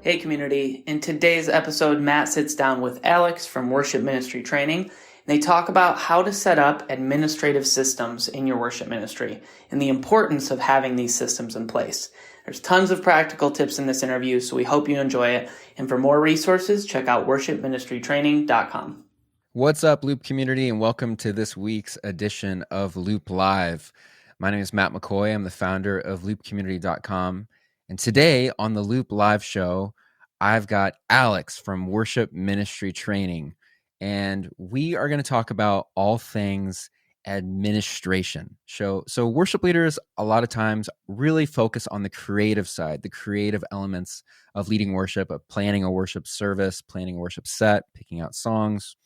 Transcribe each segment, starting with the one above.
Hey community, in today's episode, Matt sits down with Alex from Worship Ministry Training. And they talk about how to set up administrative systems in your worship ministry and the importance of having these systems in place. There's tons of practical tips in this interview, so we hope you enjoy it. And for more resources, check out worshipministrytraining.com. What's up, Loop community, and welcome to this week's edition of Loop Live. My name is Matt McCoy. I'm the founder of loopcommunity.com. And today on the Loop Live show, I've got Alex from Worship Ministry Training. And we are going to talk about all things administration. So worship leaders a lot of times really focus on the creative side, the creative elements of leading worship, of planning a worship service, planning a worship set, picking out songs.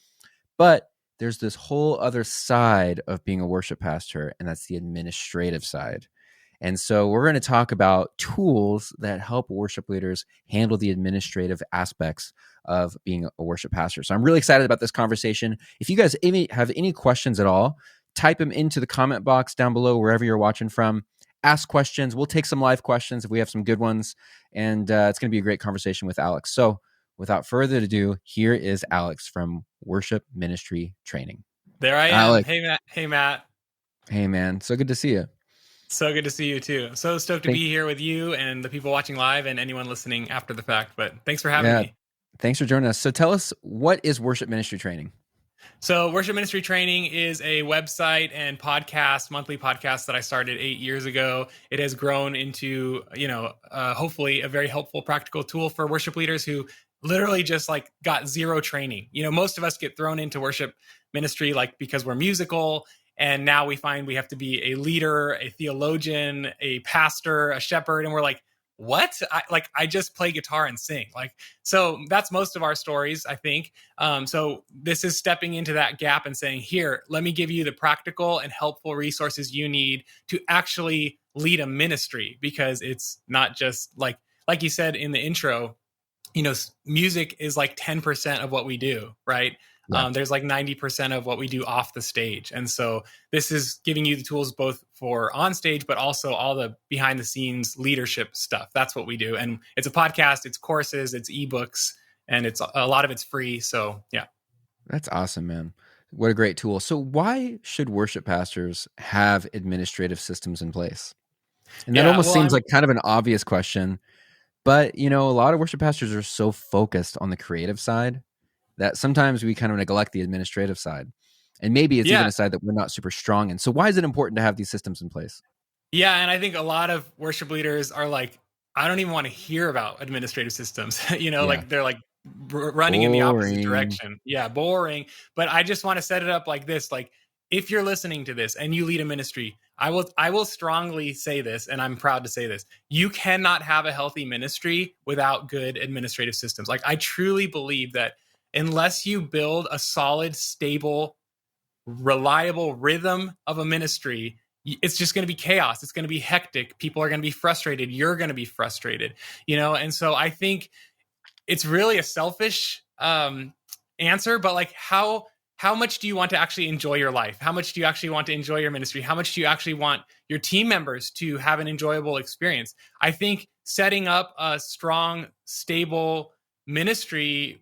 But there's this whole other side of being a worship pastor, and that's the administrative side. And so we're going to talk about tools that help worship leaders handle the administrative aspects of being a worship pastor. So I'm really excited about this conversation. If you guys have any questions at all, type them into the comment box down below, wherever you're watching from. Ask questions. We'll take some live questions if we have some good ones. And it's going to be a great conversation with Alex. So without further ado, here is Alex from Worship Ministry Training. There I am. Alex. Hey, Matt. Hey, Matt. Hey, man. So good to see you. So good to see you, too. So stoked to be here with you and the people watching live and anyone listening after the fact. But thanks for having me. Thanks for joining us. So tell us, what is Worship Ministry Training? So Worship Ministry Training is a website and monthly podcast that I started 8 years ago. It has grown into, hopefully a very helpful, practical tool for worship leaders who literally just got zero training. Most of us get thrown into worship ministry because we're musical. And now we find we have to be a leader, a theologian, a pastor, a shepherd. And we're like, what? I just play guitar and sing. So that's most of our stories, I think. So this is stepping into that gap and saying, here, let me give you the practical and helpful resources you need to actually lead a ministry, because it's not just like you said in the intro, music is 10% of what we do, right? Yeah. There's 90% of what we do off the stage. And so this is giving you the tools both for on stage, but also all the behind the scenes leadership stuff. That's what we do. And it's a podcast, it's courses, it's ebooks, and it's a lot of it's free. So yeah. That's awesome, man. What a great tool. So why should worship pastors have administrative systems in place? And that seems like kind of an obvious question, but a lot of worship pastors are so focused on the creative side that sometimes we kind of neglect the administrative side. And maybe it's even a side that we're not super strong in. So why is it important to have these systems in place? Yeah, and I think a lot of worship leaders are like, I don't even want to hear about administrative systems. They're running in the opposite direction. Yeah, boring. But I just want to set it up like this. If you're listening to this and you lead a ministry, I will strongly say this, and I'm proud to say this. You cannot have a healthy ministry without good administrative systems. I truly believe that unless you build a solid, stable, reliable rhythm of a ministry, it's just going to be chaos. It's going to be hectic. People are going to be frustrated. You're going to be frustrated, And so I think it's really a selfish answer, but how much do you want to actually enjoy your life? How much do you actually want to enjoy your ministry? How much do you actually want your team members to have an enjoyable experience? I think setting up a strong, stable ministry,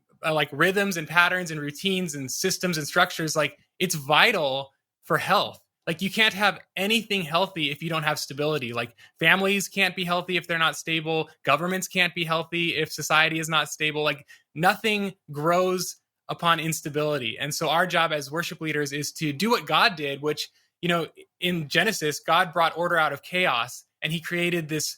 rhythms and patterns and routines and systems and structures, it's vital for health. You can't have anything healthy if you don't have stability. Families can't be healthy if they're not stable. Governments can't be healthy if society is not stable. Nothing grows upon instability. And so our job as worship leaders is to do what God did, which, in Genesis, God brought order out of chaos, and he created this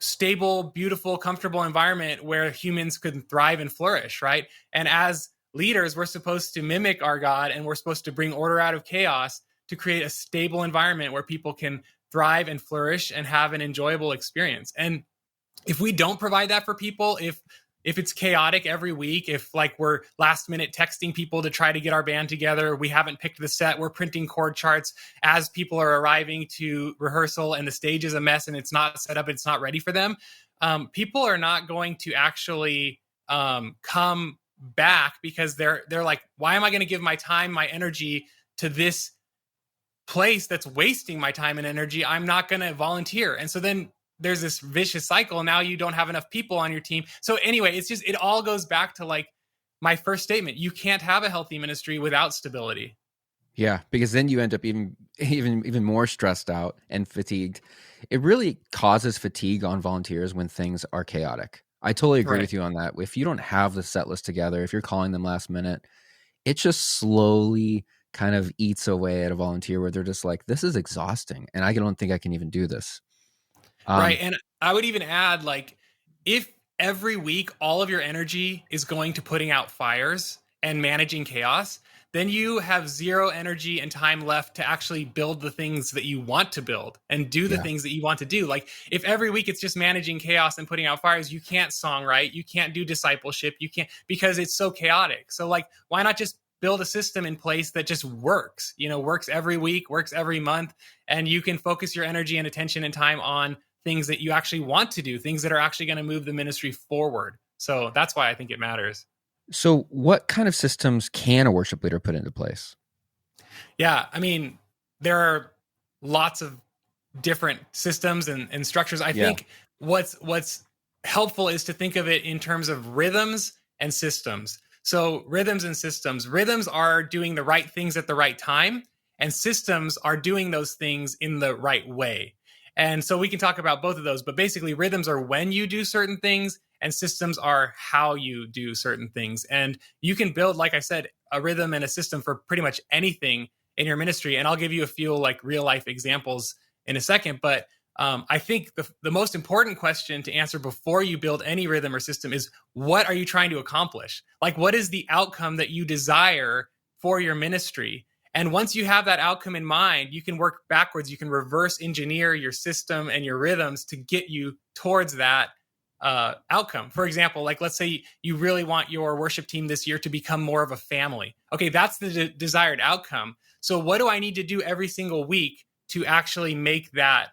stable, beautiful, comfortable environment where humans could thrive and flourish, right? And as leaders, we're supposed to mimic our God, and we're supposed to bring order out of chaos to create a stable environment where people can thrive and flourish and have an enjoyable experience. And if we don't provide that for people, if it's chaotic every week, if we're last minute texting people to try to get our band together, we haven't picked the set, we're printing chord charts as people are arriving to rehearsal and the stage is a mess and it's not set up, it's not ready for them, people are not going to actually come back, because they're like, why am I going to give my time, my energy to this place that's wasting my time and energy? I'm not going to volunteer. And so then there's this vicious cycle. Now you don't have enough people on your team. So anyway, it all goes back to like my first statement. You can't have a healthy ministry without stability. Yeah, because then you end up even more stressed out and fatigued. It really causes fatigue on volunteers when things are chaotic. I totally agree with you on that. If you don't have the set list together, if you're calling them last minute, it just slowly kind of eats away at a volunteer where they're just like, this is exhausting and I don't think I can even do this. Right. And I would even add, like, if every week all of your energy is going to putting out fires and managing chaos, then you have zero energy and time left to actually build the things that you want to build and do the things that you want to do. Like, if every week it's just managing chaos and putting out fires, you can't songwrite, you can't do discipleship, you can't, because it's so chaotic. So like, why not just build a system in place that just works, works every week, works every month, and you can focus your energy and attention and time on things that you actually want to do, things that are actually going to move the ministry forward. So that's why I think it matters. So what kind of systems can a worship leader put into place? Yeah, I mean, there are lots of different systems and structures. I think what's helpful is to think of it in terms of rhythms and systems. So rhythms and systems. Rhythms are doing the right things at the right time, and systems are doing those things in the right way. And so we can talk about both of those, but basically rhythms are when you do certain things and systems are how you do certain things. And you can build, like I said, a rhythm and a system for pretty much anything in your ministry. And I'll give you a few like real life examples in a second. But I think the most important question to answer before you build any rhythm or system is, what are you trying to accomplish? Like, what is the outcome that you desire for your ministry? And once you have that outcome in mind, you can work backwards. You can reverse engineer your system and your rhythms to get you towards that outcome. For example, like let's say you really want your worship team this year to become more of a family. Okay, that's the desired outcome. So what do I need to do every single week to actually make that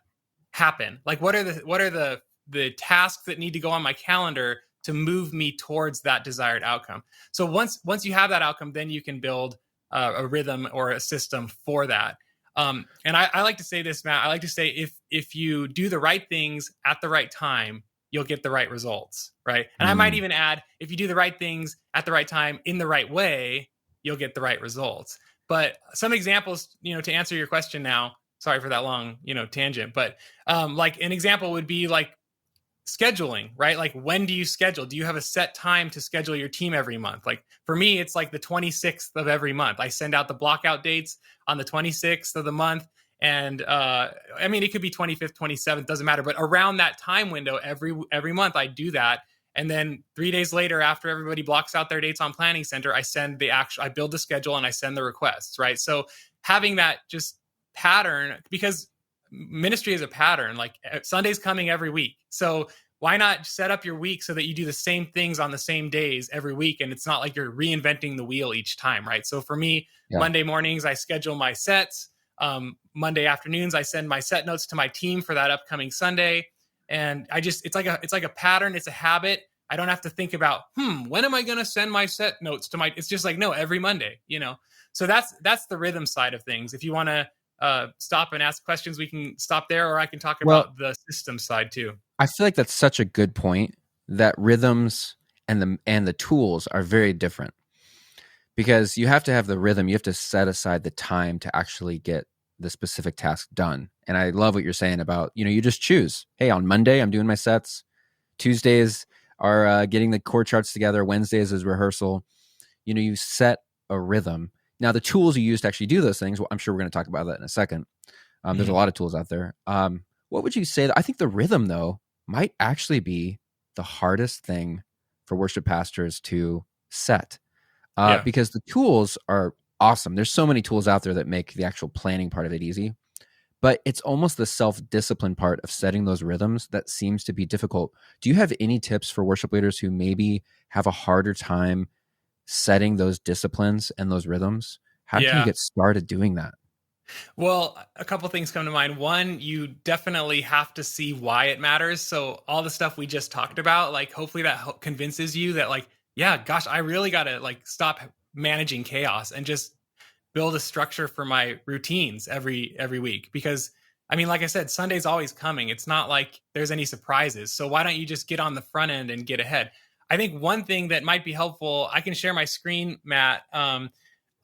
happen? Like what are the tasks that need to go on my calendar to move me towards that desired outcome? So once you have that outcome, then you can build a rhythm or a system for that. And I like to say this, Matt. I like to say if you do the right things at the right time, you'll get the right results, right? And I might even add, if you do the right things at the right time in the right way, you'll get the right results. But some examples, to answer your question now, sorry for that long, tangent, but like an example would be like scheduling, right? Like, when do you schedule? Do you have a set time to schedule your team every month? Like for me, it's like the 26th of every month. I send out the blockout dates on the 26th of the month. And I mean, it could be 25th, 27th, doesn't matter. But around that time window, every month I do that. And then 3 days later, after everybody blocks out their dates on Planning Center, I build the schedule and I send the requests, right? So having that just pattern, because ministry is a pattern, like Sunday's coming every week. So why not set up your week so that you do the same things on the same days every week? And it's not like you're reinventing the wheel each time, right? So for me, Monday mornings, I schedule my sets. Monday afternoons, I send my set notes to my team for that upcoming Sunday. And it's like a pattern. It's a habit. I don't have to think about, when am I going to send my set notes to it's just like, no, every Monday, So that's the rhythm side of things. If you want to stop and ask questions, we can stop there, or I can talk about the system side too. I feel like that's such a good point, that rhythms and the tools are very different, because you have to have the rhythm. You have to set aside the time to actually get the specific task done. And I love what you're saying about, you just choose, hey, on Monday, I'm doing my sets. Tuesdays are getting the chord charts together. Wednesdays is rehearsal. You set a rhythm. Now, the tools you use to actually do those things, I'm sure we're going to talk about that in a second. There's a lot of tools out there. What would you say? I think the rhythm, though, might actually be the hardest thing for worship pastors to set, because the tools are awesome. There's so many tools out there that make the actual planning part of it easy, but it's almost the self-discipline part of setting those rhythms that seems to be difficult. Do you have any tips for worship leaders who maybe have a harder time setting those disciplines and those rhythms? How can you get started doing that? Well, a couple things come to mind. One, you definitely have to see why it matters. So all the stuff we just talked about, like hopefully that convinces you that like, yeah, gosh, I really got to like stop managing chaos and just build a structure for my routines every week. Because I mean, like I said, Sunday's always coming. It's not like there's any surprises. So why don't you just get on the front end and get ahead? I think one thing that might be helpful, I can share my screen, Matt.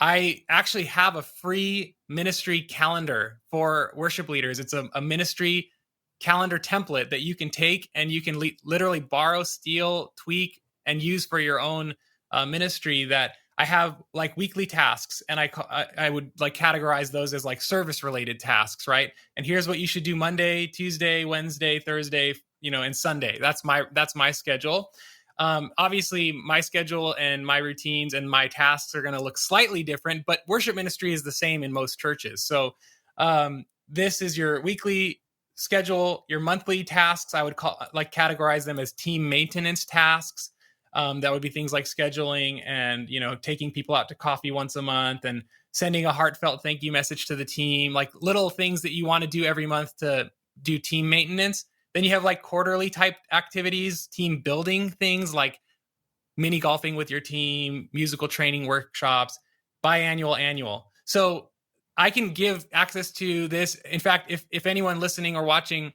I actually have a free ministry calendar for worship leaders. It's a ministry calendar template that you can take and you can literally borrow, steal, tweak, and use for your own ministry. That I have like weekly tasks, and I would like categorize those as like service related tasks, right? And here's what you should do Monday, Tuesday, Wednesday, Thursday, and Sunday. That's my schedule. Obviously, my schedule and my routines and my tasks are going to look slightly different, but worship ministry is the same in most churches. So this is your weekly schedule. Your monthly tasks, I would categorize them as team maintenance tasks. That would be things like scheduling and taking people out to coffee once a month and sending a heartfelt thank you message to the team, like little things that you want to do every month to do team maintenance. Then you have like quarterly type activities, team building things like mini golfing with your team, musical training workshops, biannual, annual. So I can give access to this. In fact, if anyone listening or watching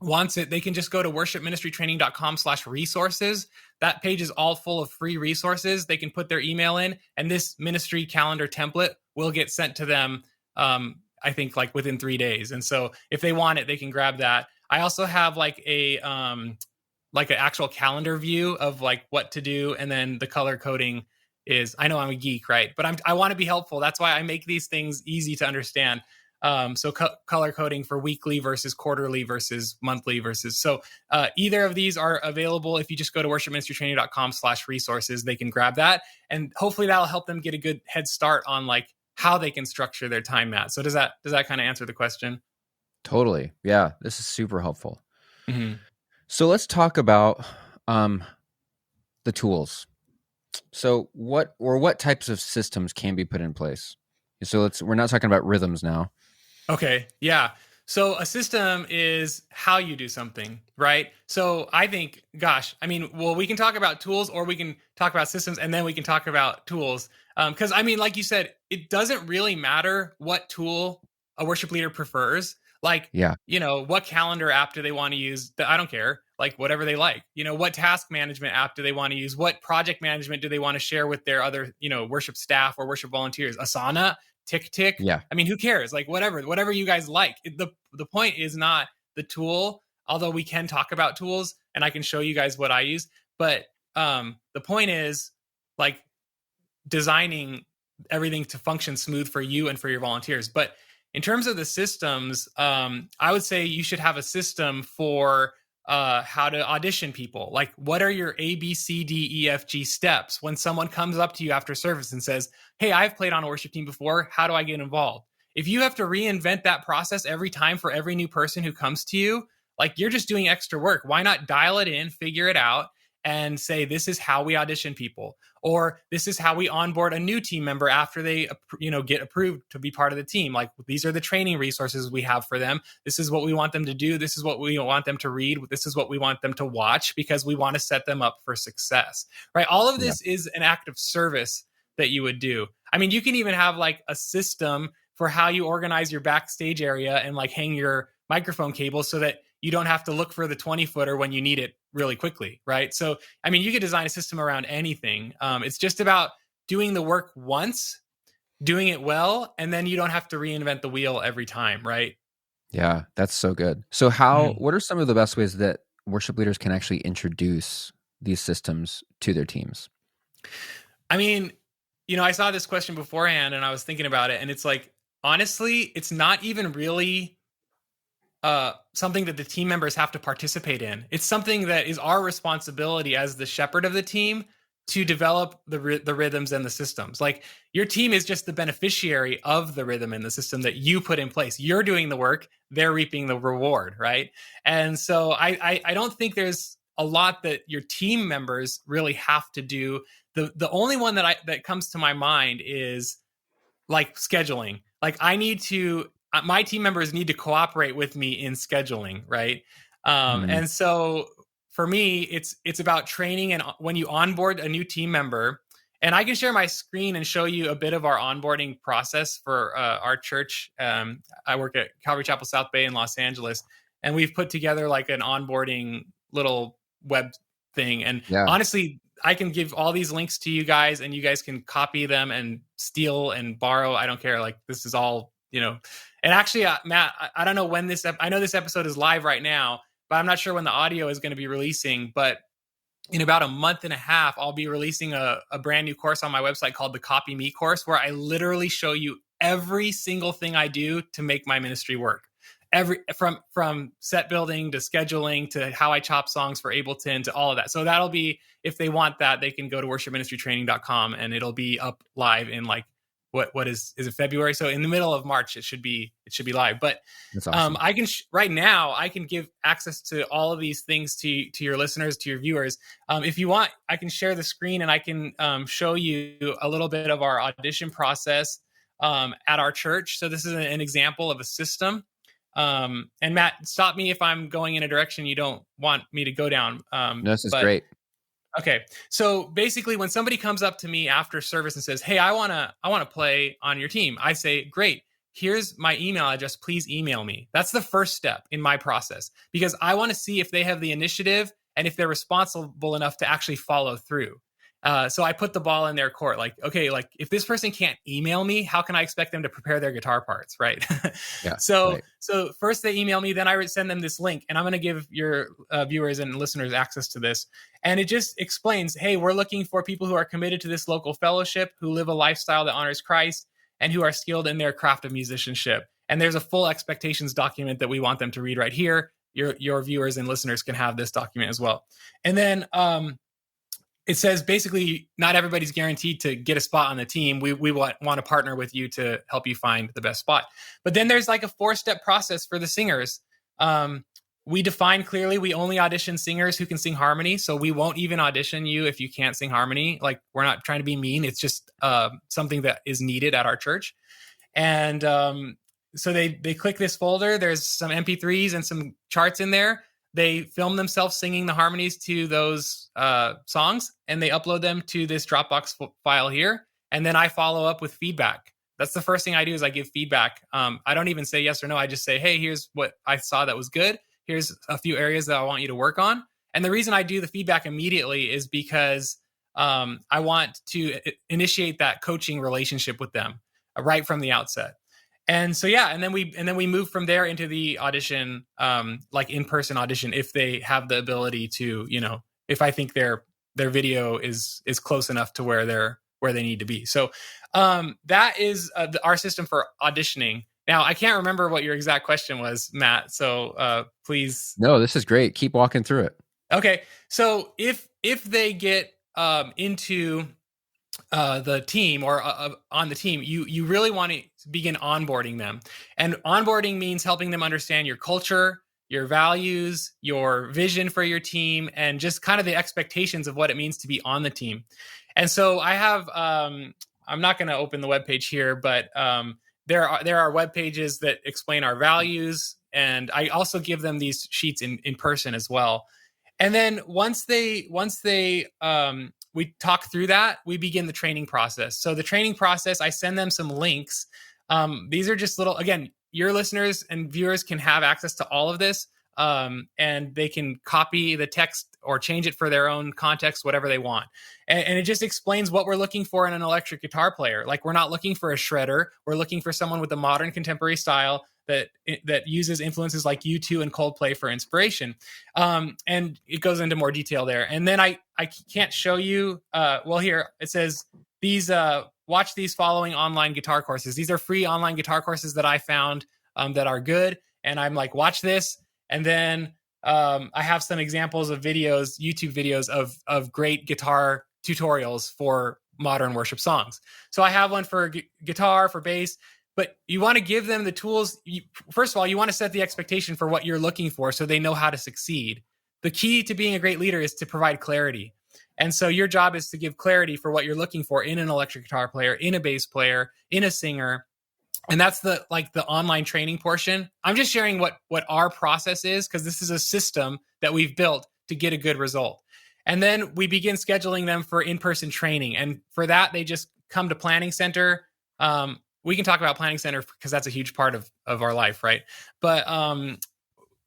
wants it, they can just go to worshipministrytraining.com/resources. That page is all full of free resources. They can put their email in, and this ministry calendar template will get sent to them, I think, like within 3 days. And so if they want it, they can grab that. I also have like an actual calendar view of like what to do. And then the color coding is, I know I'm a geek, right? But I want to be helpful. That's why I make these things easy to understand. So color coding for weekly versus quarterly versus monthly versus. So either of these are available. If you just go to worshipministrytraining.com/resources, they can grab that. And hopefully that'll help them get a good head start on like how they can structure their time, Matt. So does that kind of answer the question? Totally. Yeah, this is super helpful. Mm-hmm. So let's talk about the tools. So what types of systems can be put in place? So we're not talking about rhythms now. Okay. Yeah. So a system is how you do something, right? So I think, we can talk about tools or we can talk about systems and then we can talk about tools. Because like you said, it doesn't really matter what tool a worship leader prefers. Like, what calendar app do they want to use? I don't care. Like whatever they like. What task management app do they want to use? What project management do they want to share with their other, worship staff or worship volunteers? Asana, Tick. Yeah. Who cares? Like whatever you guys like. The point is not the tool, although we can talk about tools and I can show you guys what I use. But the point is like designing everything to function smooth for you and for your volunteers. But in terms of the systems, I would say you should have a system for how to audition people. Like, what are your A, B, C, D, E, F, G steps when someone comes up to you after service and says, hey, I've played on a worship team before. How do I get involved? If you have to reinvent that process every time for every new person who comes to you, like you're just doing extra work. Why not dial it in, figure it out, and say, this is how we audition people, or this is how we onboard a new team member after they, get approved to be part of the team. Like, these are the training resources we have for them. This is what we want them to do. This is what we want them to read. This is what we want them to watch because we want to set them up for success, right? All of this is an act of service that you would do. You can even have like a system for how you organize your backstage area and like hang your microphone cables so that you don't have to look for the 20-footer when you need it really quickly, right? So, you could design a system around anything. It's just about doing the work once, doing it well, and then you don't have to reinvent the wheel every time, right? Yeah, that's so good. So what are some of the best ways that worship leaders can actually introduce these systems to their teams? I saw this question beforehand and I was thinking about it, and it's like, honestly, it's not even really something that the team members have to participate in. It's something that is our responsibility as the shepherd of the team to develop the rhythms and the systems. Like, your team is just the beneficiary of the rhythm and the system that you put in place. You're doing the work, they're reaping the reward, right? And so I don't think there's a lot that your team members really have to do. The only one that comes to my mind is like scheduling. Like, my team members need to cooperate with me in scheduling, right? And so for me, it's about training. And when you onboard a new team member And I can share my screen and show you a bit of our onboarding process for our church. I work at Calvary Chapel South Bay in Los Angeles, and we've put together like an onboarding little web thing. And honestly, I can give all these links to you guys, and you guys can copy them and steal and borrow. I don't care. Like, this is all, And actually, Matt, I don't know when I know this episode is live right now, but I'm not sure when the audio is going to be releasing. But in about a month and a half, I'll be releasing a brand new course on my website called the Copy Me course, where I literally show you every single thing I do to make my ministry work. From set building to scheduling to how I chop songs for Ableton to all of that. So that'll be, if they want that, they can go to worshipministrytraining.com, and it'll be up live in like, what is it February? So in the middle of March, it should be live. But that's awesome. I can right now I can give access to all of these things to your listeners, to your viewers. If you want, I can share the screen, and I can show you a little bit of our audition process at our church. So this is an example of a system. And Matt, stop me if I'm going in a direction you don't want me to go down. No, this is great. Okay. So basically, when somebody comes up to me after service and says, "Hey, I want to play on your team," I say, "Great. Here's my email address. Please email me." That's the first step in my process, because I want to see if they have the initiative and if they're responsible enough to actually follow through. So I put the ball in their court. Like, okay, like if this person can't email me, how can I expect them to prepare their guitar parts, right? So first they email me, then I would send them this link, and I'm going to give your viewers and listeners access to this. And it just explains, hey, we're looking for people who are committed to this local fellowship, who live a lifestyle that honors Christ, and who are skilled in their craft of musicianship. And there's a full expectations document that we want them to read right here. Your viewers and listeners can have this document as well. And then it says basically not everybody's guaranteed to get a spot on the team. We want to partner with you to help you find the best spot. But then there's like a 4-step process for the singers. We define clearly, we only audition singers who can sing harmony. So we won't even audition you if you can't sing harmony. Like, we're not trying to be mean. It's just something that is needed at our church. And so they click this folder. There's some MP3s and some charts in there. They film themselves singing the harmonies to those songs, and they upload them to this Dropbox file here. And then I follow up with feedback. That's the first thing I do, is I give feedback. I don't even say yes or no. I just say, hey, here's what I saw that was good. Here's a few areas that I want you to work on. And the reason I do the feedback immediately is because I want to initiate that coaching relationship with them right from the outset. And so, and then we move from there into the audition, like in-person audition, if they have the ability to, if I think their video is close enough to where they need to be. So that is our system for auditioning. Now, I can't remember what your exact question was, Matt. So please. No, this is great. Keep walking through it. Okay. So if they get into the team or on the team, you really want to begin onboarding them. And onboarding means helping them understand your culture, your values, your vision for your team, and just kind of the expectations of what it means to be on the team. And so I have, I'm not going to open the webpage here, but there are web pages that explain our values. And I also give them these sheets in person as well. And then once they we talk through that, we begin the training process. So the training process, I send them some links. These are just little, again, your listeners and viewers can have access to all of this, and they can copy the text or change it for their own context, whatever they want. And it just explains what we're looking for in an electric guitar player. Like, we're not looking for a shredder. We're looking for someone with a modern contemporary style that uses influences like U2 and Coldplay for inspiration. And it goes into more detail there. And then I can't show you, here it says watch these following online guitar courses. These are free online guitar courses that I found that are good. And I'm like, watch this. And then I have some examples of videos, YouTube videos of great guitar tutorials for modern worship songs. So I have one for guitar, for bass. But you want to give them the tools. First of all, you want to set the expectation for what you're looking for so they know how to succeed. The key to being a great leader is to provide clarity. And so your job is to give clarity for what you're looking for in an electric guitar player, in a bass player, in a singer. And that's the online training portion. I'm just sharing what our process is, because this is a system that we've built to get a good result. And then we begin scheduling them for in-person training. And for that, they just come to Planning Center. We can talk about Planning Center because that's a huge part of our life, right? But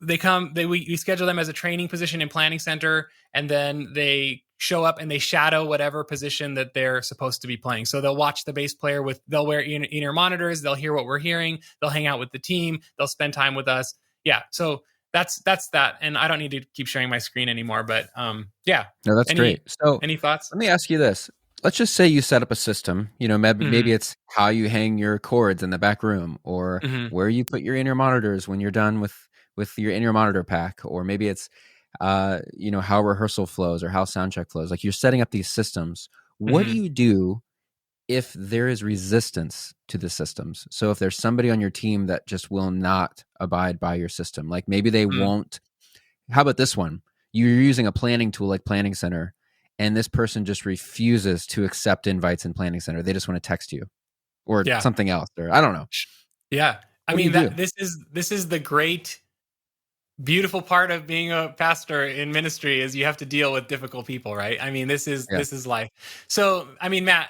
we schedule them as a training position in Planning Center, and then they show up and they shadow whatever position that they're supposed to be playing. So they'll watch the bass player they'll wear in-ear monitors, they'll hear what we're hearing, they'll hang out with the team, they'll spend time with us. Yeah. So that's that. And I don't need to keep sharing my screen anymore, but yeah. No, that's great. So any thoughts? Let me ask you this. Let's just say you set up a system, maybe it's how you hang your cords in the back room, or where you put your in-ear monitors when you're done with your in-ear monitor pack, or maybe it's how rehearsal flows or how sound check flows. Like, you're setting up these systems. What do you do if there is resistance to the systems? So if there's somebody on your team that just will not abide by your system, like maybe they won't. How about this one? You're using a planning tool like Planning Center, and this person just refuses to accept invites in Planning Center. They just want to text you or something else, or I don't know. Yeah. I mean, this is the great, beautiful part of being a pastor in ministry, is you have to deal with difficult people, right? I mean, this is life. So, I mean, Matt,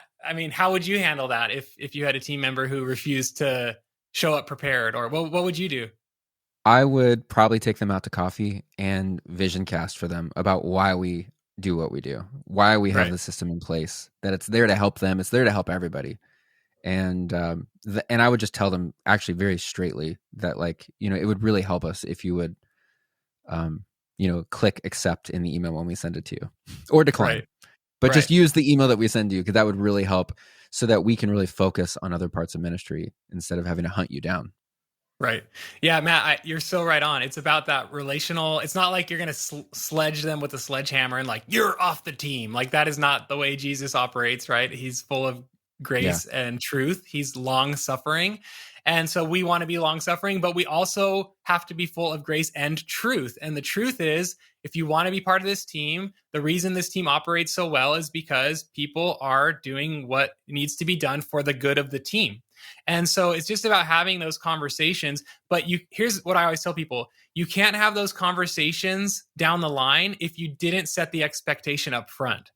how would you handle that if you had a team member who refused to show up prepared, or what would you do? I would probably take them out to coffee and vision cast for them about why we do what we do, why we have the system in place, that it's there to help them. It's there to help everybody. And and I would just tell them actually very straightly that, like, it would really help us if you would, click accept in the email when we send it to you, or decline. But just use the email that we send you, because that would really help, so that we can really focus on other parts of ministry instead of having to hunt you down. Right. Yeah, Matt, you're so right on. It's about that relational. It's not like you're going to sledge them with a sledgehammer and like, you're off the team. Like, that is not the way Jesus operates, right? He's full of grace and truth. He's long suffering. And so we want to be long suffering, but we also have to be full of grace and truth. And the truth is, if you want to be part of this team, the reason this team operates so well is because people are doing what needs to be done for the good of the team. And so it's just about having those conversations. But here's what I always tell people: you can't have those conversations down the line if you didn't set the expectation up front.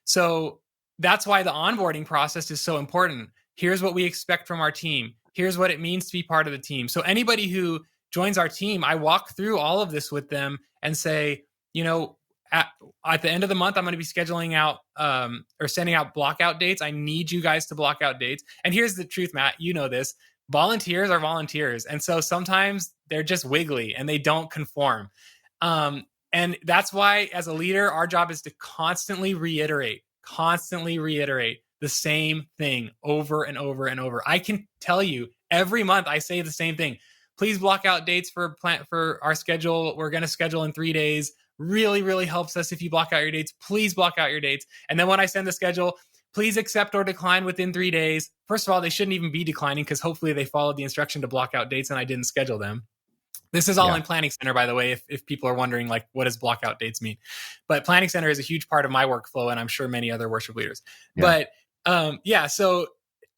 So that's why the onboarding process is so important. Here's what we expect from our team. Here's what it means to be part of the team. So anybody who joins our team, I walk through all of this with them and say, at the end of the month, I'm going to be scheduling out or sending out blockout dates. I need you guys to block out dates. And here's the truth, Matt, this: volunteers are volunteers. And so sometimes they're just wiggly and they don't conform. And that's why, as a leader, our job is to constantly reiterate the same thing over and over and over. I can tell you, every month I say the same thing. Please block out dates for our schedule. We're going to schedule in 3 days. Really, really helps us if you block out your dates. Please block out your dates. And then when I send the schedule, please accept or decline within 3 days. First of all, they shouldn't even be declining, because hopefully they followed the instruction to block out dates and I didn't schedule them. This is all in Planning Center, by the way, if people are wondering, like, what does block out dates mean? But Planning Center is a huge part of my workflow, and I'm sure many other worship leaders. Yeah. But so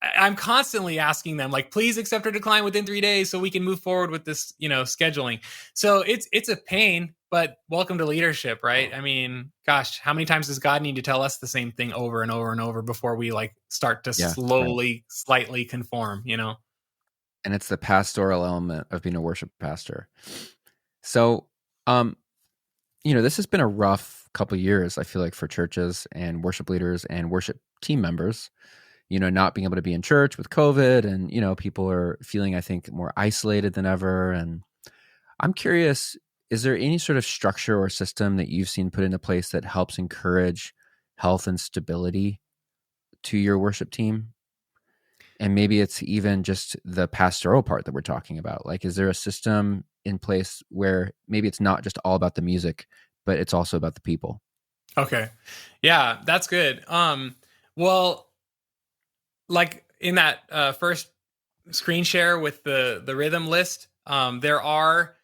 I'm constantly asking them, like, please accept or decline within 3 days so we can move forward with this, scheduling. So it's a pain, but welcome to leadership, right? I mean, gosh, how many times does God need to tell us the same thing over and over and over before we start to slowly, slightly conform, And it's the pastoral element of being a worship pastor. So, this has been a rough couple of years, I feel like, for churches and worship leaders and worship team members, not being able to be in church with COVID, and, people are feeling, I think, more isolated than ever. And I'm curious, is there any sort of structure or system that you've seen put into place that helps encourage health and stability to your worship team? And maybe it's even just the pastoral part that we're talking about. Like, is there a system in place where maybe it's not just all about the music, but it's also about the people? Okay. Yeah, that's good. Well, like in that first screen share with the rhythm list, there are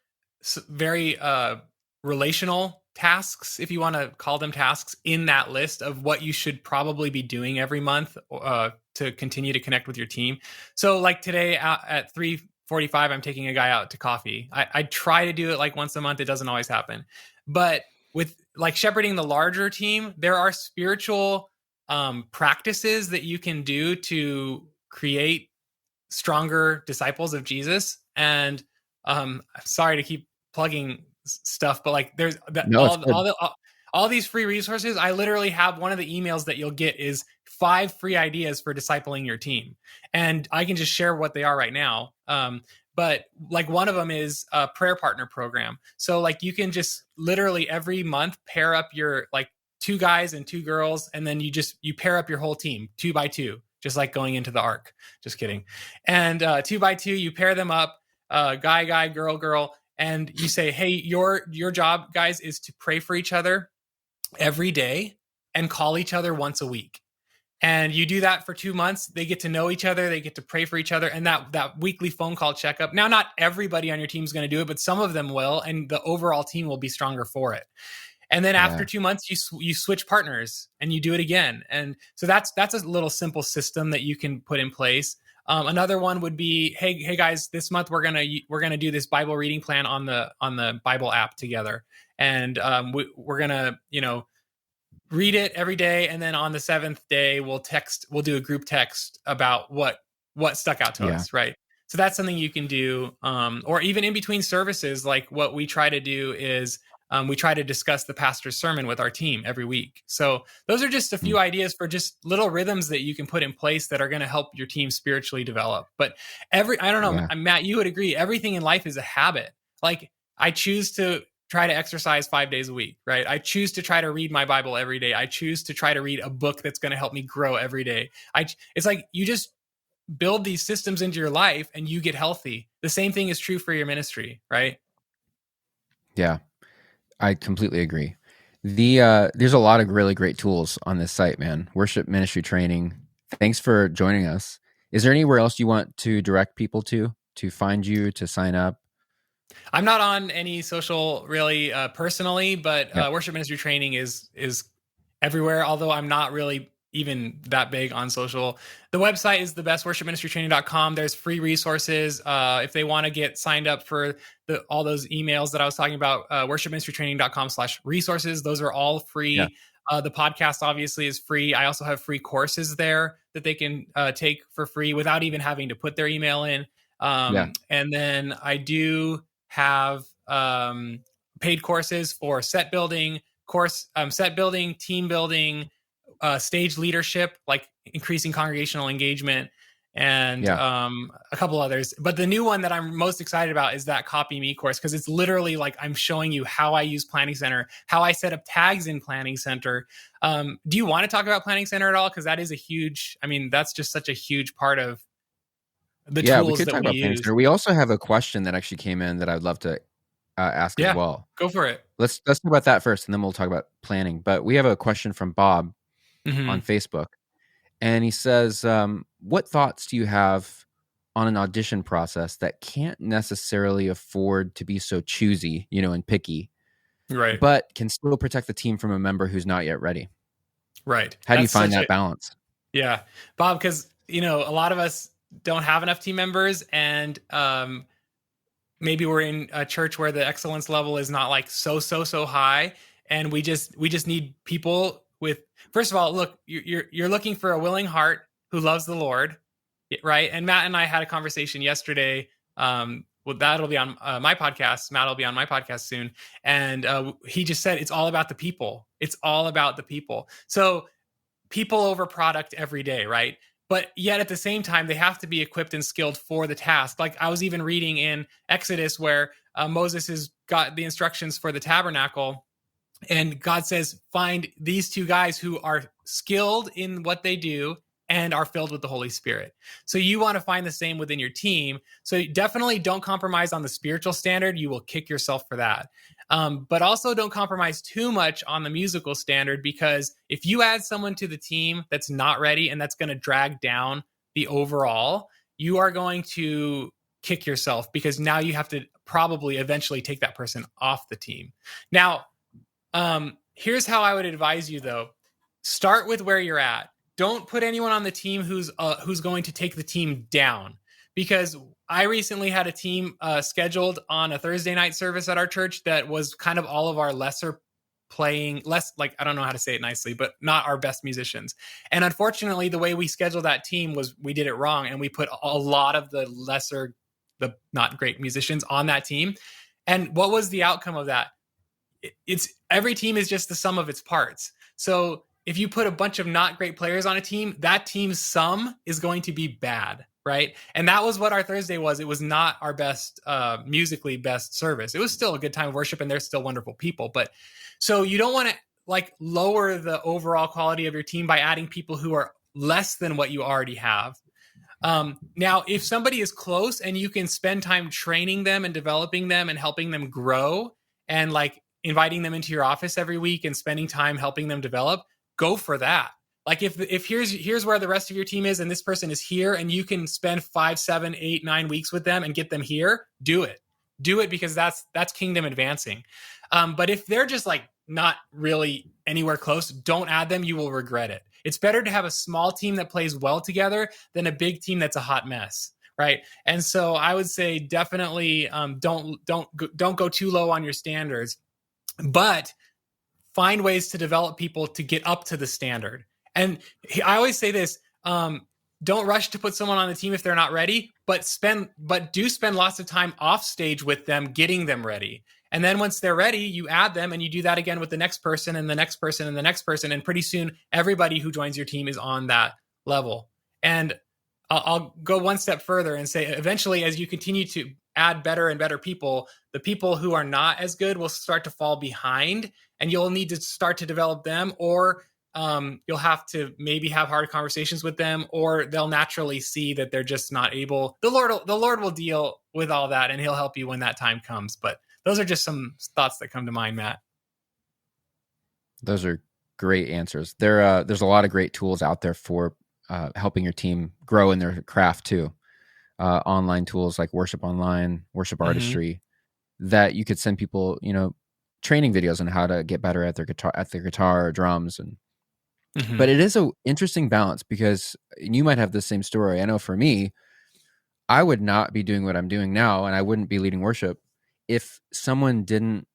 very relational tasks, if you want to call them tasks, in that list of what you should probably be doing every month to continue to connect with your team. So like today at 3:45, I'm taking a guy out to coffee. I try to do it like once a month. It doesn't always happen. But with like shepherding the larger team, there are spiritual practices that you can do to create stronger disciples of Jesus. And I'm sorry to keep plugging stuff, but like there's that, No, it's all these free resources. I literally have one of the emails that you'll get is 5 free ideas for discipling your team. And I can just share what they are right now. But like one of them is a prayer partner program. So like you can just literally every month pair up your like 2 guys and 2 girls. And then you pair up your whole team 2 by 2, just like going into the ark. Just kidding. And 2 by 2, you pair them up, guy, girl. And you say, hey, your job, guys, is to pray for each other every day and call each other once a week. And you do that for 2 months. They get to know each other. They get to pray for each other. And that weekly phone call checkup. Now, not everybody on your team is going to do it, but some of them will. And the overall team will be stronger for it. And then after 2 months, you switch partners and you do it again. And so that's a little simple system that you can put in place. Another one would be, hey guys, this month we're gonna do this Bible reading plan on the Bible app together, and we're gonna read it every day, and then on the 7th day we'll do a group text about what stuck out to us, right? So that's something you can do, or even in between services. Like what we try to do is we try to discuss the pastor's sermon with our team every week. So those are just a few ideas for just little rhythms that you can put in place that are going to help your team spiritually develop. But I don't know, Matt, you would agree, everything in life is a habit. Like I choose to try to exercise 5 days a week, right? I choose to try to read my Bible every day. I choose to try to read a book that's going to help me grow every day. It's like you just build these systems into your life and you get healthy. The same thing is true for your ministry, right? Yeah. I completely agree. There's a lot of really great tools on this site, man. Worship ministry training. Thanks for joining us. Is there anywhere else you want to direct people to find you, to sign up? I'm not on any social really personally, but worship ministry training is everywhere. Although I'm not really even that big on social. The website is thebestworshipministrytraining.com. There's free resources. If they want to get signed up for all those emails that I was talking about, worshipministrytraining.com/resources. Those are all free. Yeah. The podcast obviously is free. I also have free courses there that they can take for free without even having to put their email in. And then I do have paid courses for set building, team building, stage leadership, like increasing congregational engagement, and a couple others. But the new one that I'm most excited about is that Copy Me course, because it's literally like I'm showing you how I use Planning Center, how I set up tags in Planning Center. Do you want to talk about Planning Center at all? Because that is that's just such a huge part of the tools we could talk about Planning Center. We also have a question that actually came in that I'd love to ask as well. Go for it. Let's talk about that first, and then we'll talk about planning. But we have a question from Bob on Facebook, and he says, what thoughts do you have on an audition process that can't necessarily afford to be so choosy, and picky, right, but can still protect the team from a member who's not yet ready? Right. How do you find that balance? Yeah, Bob, because a lot of us don't have enough team members, and maybe we're in a church where the excellence level is not like so high, and we just need people with, first of all, look, you're looking for a willing heart who loves the Lord, right? And Matt and I had a conversation yesterday. That'll be on my podcast. Matt will be on my podcast soon, and he just said it's all about the people. It's all about the people. So people over product every day, right? But yet at the same time, they have to be equipped and skilled for the task. Like I was even reading in Exodus where Moses has got the instructions for the tabernacle, and God says, find these 2 guys who are skilled in what they do and are filled with the Holy Spirit. So you want to find the same within your team. So definitely don't compromise on the spiritual standard. You will kick yourself for that. But also don't compromise too much on the musical standard, because if you add someone to the team that's not ready and that's going to drag down the overall, you are going to kick yourself, because now you have to probably eventually take that person off the team. Now, here's how I would advise you though. Start with where you're at. Don't put anyone on the team who's going to take the team down, because I recently had a team scheduled on a Thursday night service at our church that was kind of all of our lesser playing, less like, I don't know how to say it nicely, but not our best musicians. And unfortunately, the way we scheduled that team was we did it wrong, and we put a lot of the not great musicians on that team. And what was the outcome of that? It's every team is just the sum of its parts. So if you put a bunch of not great players on a team, that team's sum is going to be bad, right? And that was what our Thursday was. It was not our best, musically best service. It was still a good time of worship, and they're still wonderful people. But so you don't want to like lower the overall quality of your team by adding people who are less than what you already have. Now, if somebody is close and you can spend time training them and developing them and helping them grow, and like inviting them into your office every week and spending time helping them develop, go for that. Like if here's where the rest of your team is, and this person is here, and you can spend 5, 7, 8, 9 weeks with them and get them here, do it. Do it, because that's kingdom advancing. But if they're just like not really anywhere close, don't add them. You will regret it. It's better to have a small team that plays well together than a big team that's a hot mess, right? And so I would say definitely don't go too low on your standards, but find ways to develop people to get up to the standard. And I always say this, don't rush to put someone on the team if they're not ready, but do spend lots of time off stage with them, getting them ready. And then once they're ready, you add them, and you do that again with the next person and the next person and the next person. And pretty soon, everybody who joins your team is on that level. And I'll go one step further and say, eventually, as you continue to add better and better people, the people who are not as good will start to fall behind, and you'll need to start to develop them, or you'll have to maybe have hard conversations with them, or they'll naturally see that they're just not able. The Lord will deal with all that, and he'll help you when that time comes. But those are just some thoughts that come to mind, Matt. Those are great answers. There's a lot of great tools out there for helping your team grow in their craft too. Online tools like Worship Online, Worship Artistry, that you could send people, training videos on how to get better at their guitar or drums. And but it is an interesting balance, because you might have the same story. I know for me, I would not be doing what I'm doing now, and I wouldn't be leading worship if someone didn't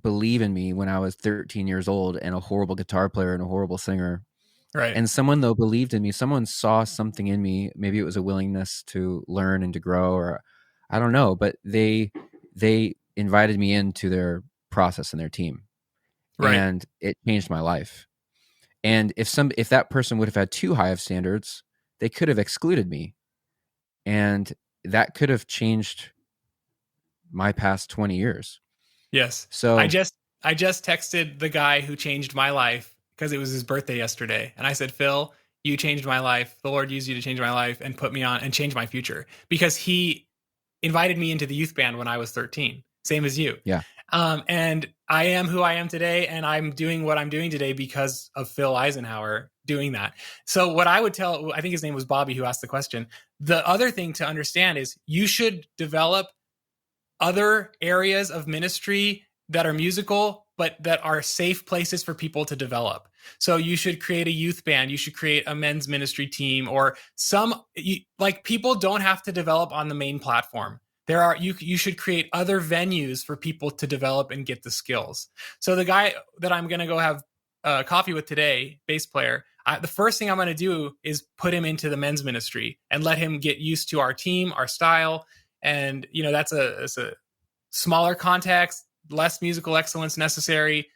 believe in me when I was 13 years old and a horrible guitar player and a horrible singer. Right. And someone, though, believed in me. Someone saw something in me. Maybe it was a willingness to learn and to grow, or I don't know, but they invited me into their process and their team. Right. And it changed my life. And if that person would have had too high of standards, they could have excluded me. And that could have changed my past 20 years. Yes. So I just texted the guy who changed my life, because it was his birthday yesterday. And I said, Phil, you changed my life. The Lord used you to change my life and put me on and change my future, because he invited me into the youth band when I was 13, same as you. Yeah. And I am who I am today, and I'm doing what I'm doing today because of Phil Eisenhower doing that. So what I would tell, I think his name was Bobby who asked the question. The other thing to understand is you should develop other areas of ministry that are musical, but that are safe places for people to develop. So you should create a youth band. You should create a men's ministry team, or people don't have to develop on the main platform. You should create other venues for people to develop and get the skills. So the guy that I'm going to go have coffee with today, bass player, the first thing I'm going to do is put him into the men's ministry and let him get used to our team, our style. And, that's a smaller context, less musical excellence necessary.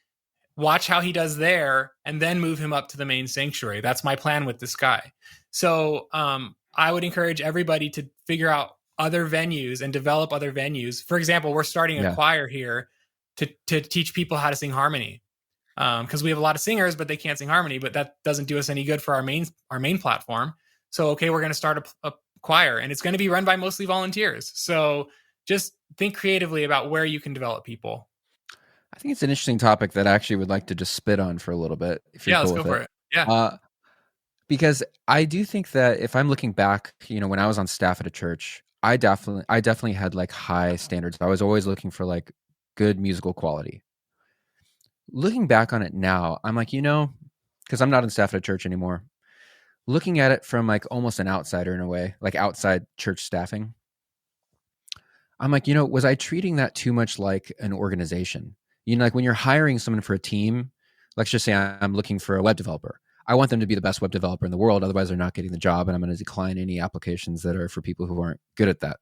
Watch how he does there, and then move him up to the main sanctuary. That's my plan with this guy. So I would encourage everybody to figure out other venues and develop other venues. For example, we're starting a choir here to teach people how to sing harmony, because we have a lot of singers, but they can't sing harmony. But that doesn't do us any good for our main platform. So, we're going to start a choir, and it's going to be run by mostly volunteers. So just think creatively about where you can develop people. I think it's an interesting topic that I actually would like to just spit on for a little bit. If you're let's go for it. Yeah. Because I do think that if I'm looking back, when I was on staff at a church, I definitely had like high standards. I was always looking for like good musical quality. Looking back on it now, I'm like, because I'm not on staff at a church anymore. Looking at it from like almost an outsider in a way, like outside church staffing, I'm like, was I treating that too much like an organization? You know, like when you're hiring someone for a team, let's just say I'm looking for a web developer. I want them to be the best web developer in the world. Otherwise, they're not getting the job, and I'm going to decline any applications that are for people who aren't good at that.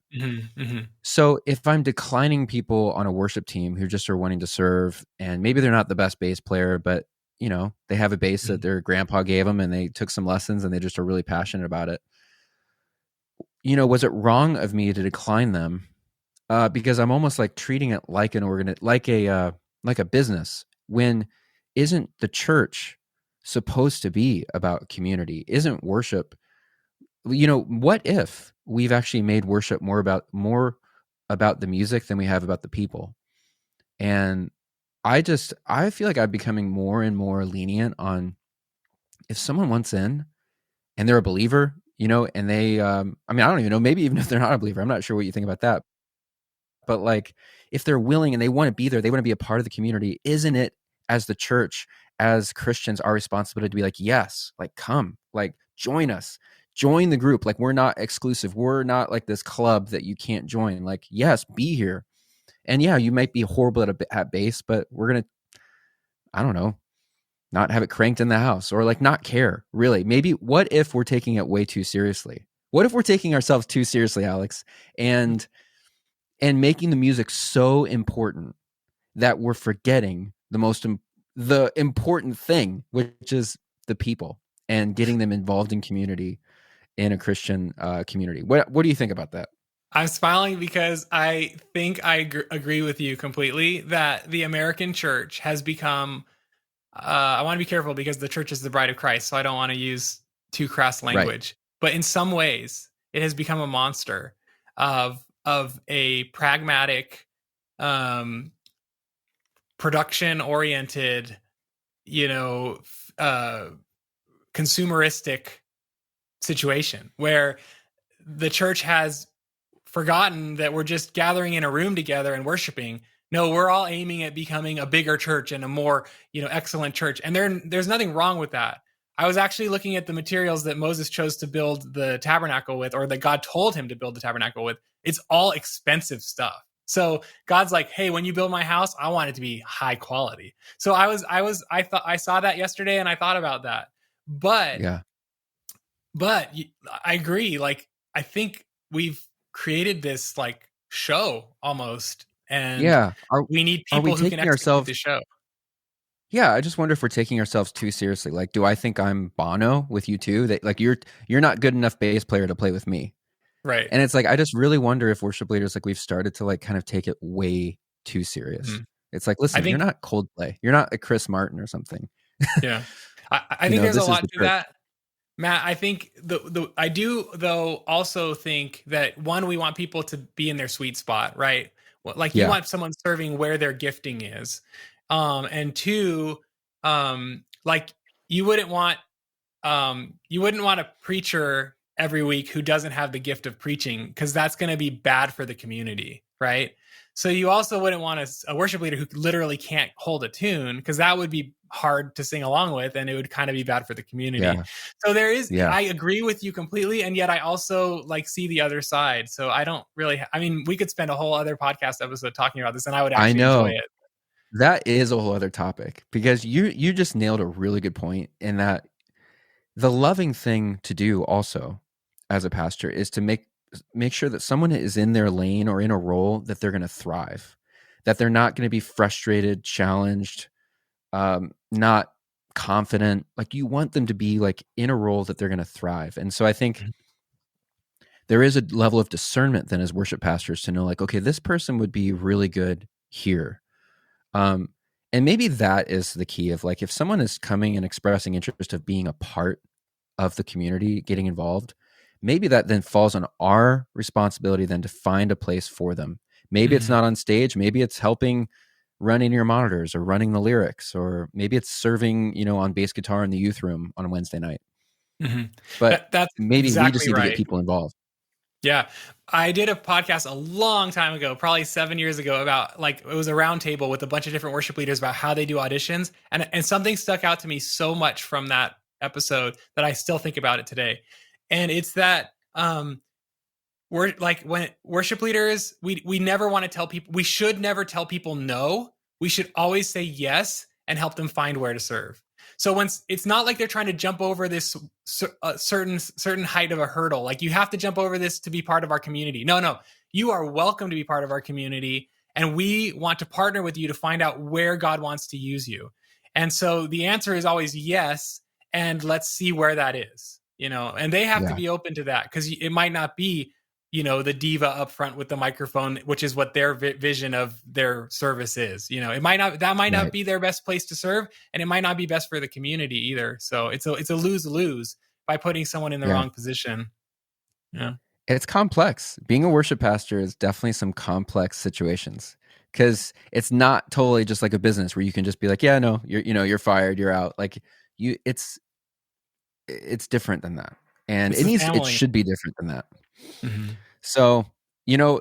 So if I'm declining people on a worship team who just are wanting to serve, and maybe they're not the best bass player, but you know, they have a bass that their grandpa gave them and they took some lessons and they just are really passionate about it. You know, was it wrong of me to decline them? Because I'm almost like treating it like like a business, when isn't the church supposed to be about community? Isn't worship, you know, what if we've actually made worship more about the music than we have about the people? And I feel like I'm becoming more and more lenient on, if someone wants in and they're a believer, you know, and they, I mean, I don't even know, maybe even if they're not a believer, I'm not sure what you think about that. But like, if they're willing and they want to be there, they want to be a part of the community, isn't it, as the church, as Christians, our responsibility to be like, yes, like, come, like, join us, join the group. Like, we're not exclusive. We're not like this club that you can't join. Like, yes, be here. And yeah, you might be horrible at bass, but we're going to, I don't know, not have it cranked in the house, or like not care really. Maybe what if we're taking it way too seriously? What if we're taking ourselves too seriously, Alex, and making the music so important that we're forgetting the important thing, which is the people, and getting them involved in community, in a Christian community. What do you think about that? I'm smiling because I think I agree with you completely that the American church has become, I want to be careful because the church is the bride of Christ, so I don't want to use too crass language. Right. But in some ways, it has become a monster of a pragmatic, production-oriented, you know, consumeristic situation where the church has forgotten that we're just gathering in a room together and worshiping. No, we're all aiming at becoming a bigger church and a more, you know, excellent church. And there's nothing wrong with that. I was actually looking at the materials that Moses chose to build the tabernacle with, or that God told him to build the tabernacle with. It's all expensive stuff. So God's like, hey, when you build my house, I want it to be high quality. So I saw that yesterday and I thought about that. But I agree. Like, I think we've created this like show almost, and we need people who can execute the show. Yeah, I just wonder if we're taking ourselves too seriously. Like, do I think I'm Bono with you too? That like you're not good enough bass player to play with me, right? And it's like, I just really wonder if worship leaders, like, we've started to like kind of take it way too serious. It's like, listen, you're not Coldplay, you're not a Chris Martin or something. Yeah, I think there's a lot to that. Matt, I think I do though also think that, one, we want people to be in their sweet spot, right? Like, you want someone serving where their gifting is, and two, like, you wouldn't want a preacher every week who doesn't have the gift of preaching, because that's going to be bad for the community, right? So you also wouldn't want a worship leader who literally can't hold a tune, because that would be hard to sing along with, and it would kind of be bad for the community. Yeah. So there is, I agree with you completely, and yet I also like see the other side. So I don't really, I mean, we could spend a whole other podcast episode talking about this, and I would actually enjoy it. That is a whole other topic, because you just nailed a really good point, in that the loving thing to do also as a pastor is to make sure that someone is in their lane or in a role that they're going to thrive, that they're not going to be frustrated, challenged, not confident. Like, you want them to be like in a role that they're going to thrive. And so I think there is a level of discernment then as worship pastors to know, like, okay, this person would be really good here. And maybe that is the key of, like, if someone is coming and expressing interest of being a part of the community, getting involved, maybe that then falls on our responsibility then to find a place for them. Maybe it's not on stage. Maybe it's helping running your monitors or running the lyrics, or maybe it's serving, you know, on bass guitar in the youth room on a Wednesday night. But that's maybe exactly we just need to get people involved. Yeah. I did a podcast a long time ago, probably 7 years ago, about, like, it was a round table with a bunch of different worship leaders about how they do auditions. And something stuck out to me so much from that episode that I still think about it today. And it's that, we're like, when worship leaders, we never want to tell people, we should never tell people no, we should always say yes and help them find where to serve. So once it's not like they're trying to jump over this certain height of a hurdle, like you have to jump over this to be part of our community. No, you are welcome to be part of our community, and we want to partner with you to find out where God wants to use you. And so the answer is always yes, and let's see where that is, and they have to be open to that, because it might not be, the diva up front with the microphone, which is what their vision of their service is. It might not be their best place to serve, and it might not be best for the community either. So it's a lose-lose by putting someone in the wrong position. Yeah. It's complex. Being a worship pastor is definitely some complex situations, because it's not totally just like a business where you can just be like, yeah, no, you're fired, you're out. Like it's different than that. And it should be different than that. Mm-hmm. So,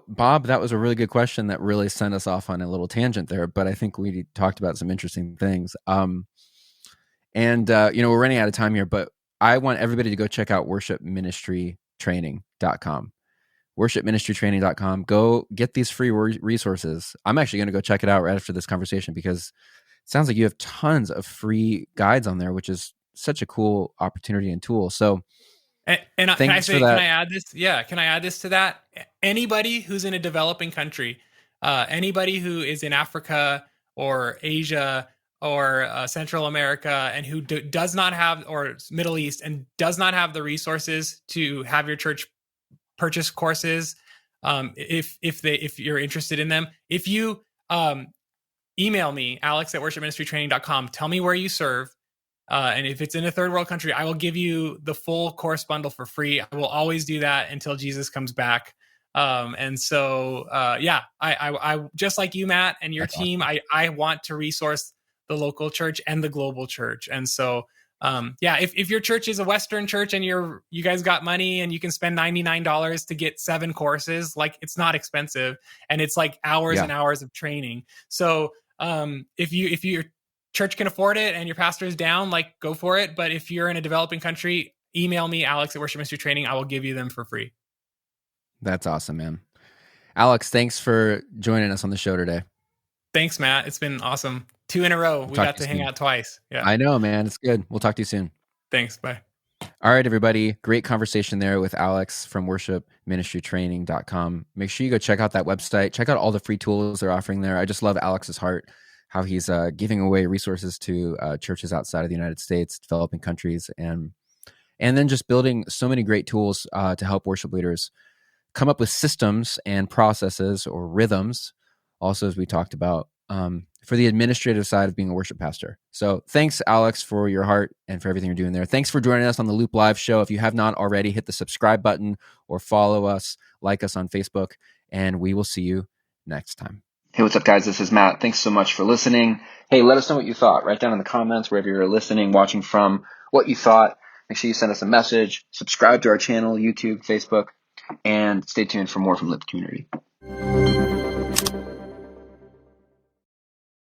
Bob, that was a really good question that really sent us off on a little tangent there, but I think we talked about some interesting things. We're running out of time here, but I want everybody to go check out worshipministrytraining.com. worshipministrytraining.com. Go get these free resources. I'm actually going to go check it out right after this conversation, because it sounds like you have tons of free guides on there, which is such a cool opportunity and tool. So, can I add this? Yeah. Can I add this to that? Anybody who's in a developing country, anybody who is in Africa or Asia or Central America, and who does not have, or Middle East, and does not have the resources to have your church purchase courses, if you're interested in them, if you email me, alex@worshipministrytraining.com, tell me where you serve. And if it's in a third world country, I will give you the full course bundle for free. I will always do that until Jesus comes back. I just like you, Matt, and your team, awesome. I want to resource the local church and the global church. And so, if your church is a Western church and you guys got money and you can spend $99 to get 7 courses, like, it's not expensive, and it's like hours and hours of training. So, if your church can afford it and your pastor is down, like, go for it. But if you're in a developing country, email me, alex@worshipministrytraining. I will give you them for free. That's awesome, man. Alex, thanks for joining us on the show today. Thanks, Matt. It's been awesome. 2 in a row. We got to hang out twice. Yeah, I know, man. It's good. We'll talk to you soon. Thanks. Bye. All right, everybody. Great conversation there with Alex from worshipministrytraining.com. Make sure you go check out that website. Check out all the free tools they're offering there. I just love Alex's heart, how he's giving away resources to churches outside of the United States, developing countries, and then just building so many great tools to help worship leaders come up with systems and processes, or rhythms, also, as we talked about, for the administrative side of being a worship pastor. So thanks, Alex, for your heart and for everything you're doing there. Thanks for joining us on the Loop Live show. If you have not already, hit the subscribe button or follow us, like us on Facebook, and we will see you next time. Hey, what's up, guys? This is Matt. Thanks so much for listening. Hey, let us know what you thought. Write down in the comments, wherever you're listening, watching from, what you thought. Make sure you send us a message. Subscribe to our channel, YouTube, Facebook, and stay tuned for more from Loop Community.